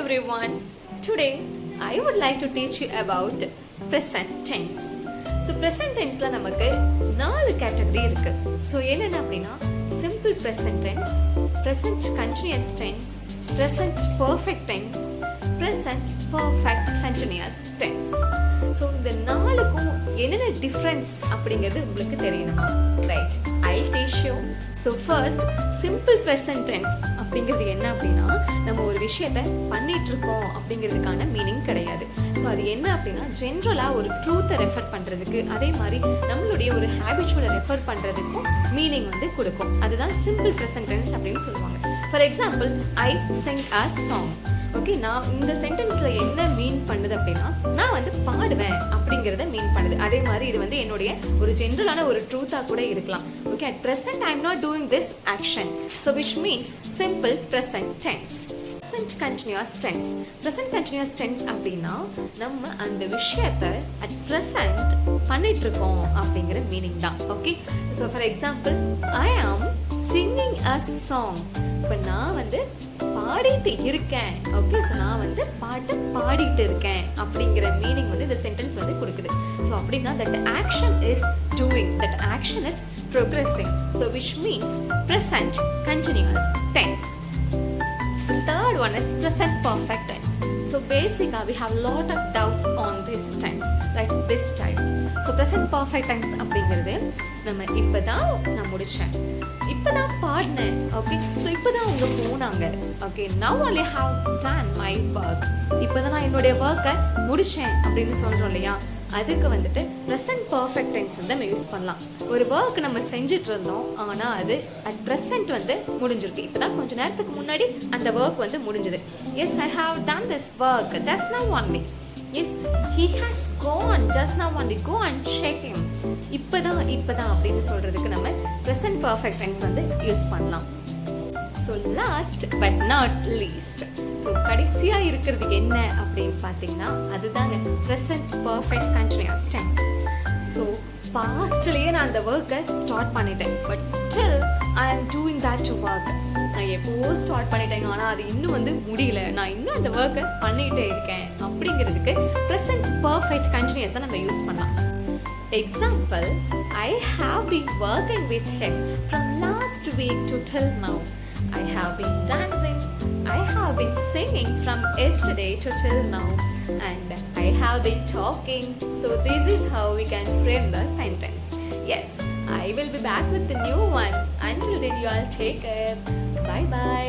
everyone. Today I would like to teach you about present tense. So present tenseல நமக்கு 4 category இருக்கு. So என்னென்ன அப்படின்னா simple present tense, present continuous tense, present perfect tense, present perfect continuous tense. So இந்த நாலுக்கும் என்னென்ன difference அப்படிங்கிறது உங்களுக்கு தெரியணுமா? Right, I'll teach you. So first, simple present tense அப்படிங்கிறது என்ன அப்படின்னா நம்ம ஒரு விஷயத்தை பண்ணிட்டு இருக்கோம் அப்படிங்கிறதுக்கான மீனிங் கிடையாது. ஸோ அது என்ன அப்படின்னா ஜென்ரலாக ஒரு ட்ரூத்தை ரெஃபர் பண்ணுறதுக்கு அதே மாதிரி நம்மளுடைய ஒரு ஹேபிச்சுவலை ரெஃபர் பண்ணுறதுக்கும் மீனிங் வந்து கொடுக்கும். அதுதான் சிம்பிள் ப்ரெசன்ட் டென்ஸ் அப்படின்னு சொல்லுவாங்க. For example, I Singh a song. Okay, நான் இந்த சென்டென்ஸில் என்ன மீன் பண்ணுது அப்படின்னா நான் வந்து பாடுவேன் அப்படிங்கிறத மீன் பண்ணுது. அதே மாதிரி இது வந்து என்னுடைய ஒரு ஜென்ரலான ஒரு ட்ரூத்தாக கூட இருக்கலாம். Okay, at present I am not doing this action, so which means simple present tense. Present continuous tense. Present continuous tense அப்படின்னா நம்ம அந்த விஷயத்தை அட் ப்ரெசன்ட் பண்ணிட்டு இருக்கோம் அப்படிங்கிற மீனிங் தான். ஓகே, ஸோ ஃபார் எக்ஸாம்பிள், ஐ ஆம் சிங்கிங் அ சாங். இப்போ நான் வந்து பாடிட்டு இருக்கேன். ஓகே, ஸோ நான் வந்து பாட்டு பாடிட்டு இருக்கேன் அப்படிங்கிற மீனிங் வந்து இந்த சென்டென்ஸ் வந்து கொடுக்குது. ஸோ அப்படின்னா that action is doing, that action is progressing, so which means present continuous tense. The third one is present perfect tense. So basically we have a lot of doubts on this tense, right? This type. So present perfect tense அப்படிங்கிறது நம்ம இப்பதான் நான் முடிச்சேன், இப்பதான் பாடினேன். Okay, so இப்பதான் அவங்க போனாங்க. Okay, now only have done my work. இப்பதான் நான் என்னுடைய ஒர்க்கை முடிச்சேன் அப்படின்னு சொல்றோம் இல்லையா? அதுக்கு வந்துட்டு ப்ரெசன்ட் பர்ஃபெக்ட் டென்ஸ் வந்து நம்ம யூஸ் பண்ணலாம். ஒரு ஒர்க் நம்ம செஞ்சுட்டு இருந்தோம், ஆனால் அது அட் ப்ரெசன்ட் வந்து முடிஞ்சிருக்கு. இப்போ தான் கொஞ்சம் நேரத்துக்கு முன்னாடி அந்த ஒர்க் வந்து முடிஞ்சுது. Yes, I have done this work just now only. Yes, he has gone just now only, go and check him. இப்போதான் அப்படின்னு சொல்கிறதுக்கு நம்ம ப்ரெசன்ட் பர்ஃபெக்ட் டென்ஸ் வந்து யூஸ் பண்ணலாம். So last but not least, so கடைசியாக இருக்கிறது என்ன அப்படின்னு பார்த்தீங்கன்னா அதுதாங்க present perfect continuous tense. So பாஸ்ட்லேயே நான் அந்த ஒர்க்கை ஸ்டார்ட் பண்ணிட்டேன், பட் ஸ்டில் ஐ ஆம் டூயிங் தட் ஒர்க். நான் எப்போவோ ஸ்டார்ட் பண்ணிட்டேங்க, ஆனால் அது இன்னும் வந்து முடியல, நான் இன்னும் அந்த ஒர்க்கை பண்ணிகிட்டே இருக்கேன் அப்படிங்கிறதுக்கு ப்ரெசன்ட் பர்ஃபெக்ட் கண்டினியூஸாக நம்ம யூஸ் பண்ணலாம். Example, I have been working with him from last week to till now. I have been dancing, I have been singing from yesterday to till now, and I have been talking. So this is how we can frame the sentence. Yes, I will be back with the new one. Until then, you all take care. Bye bye.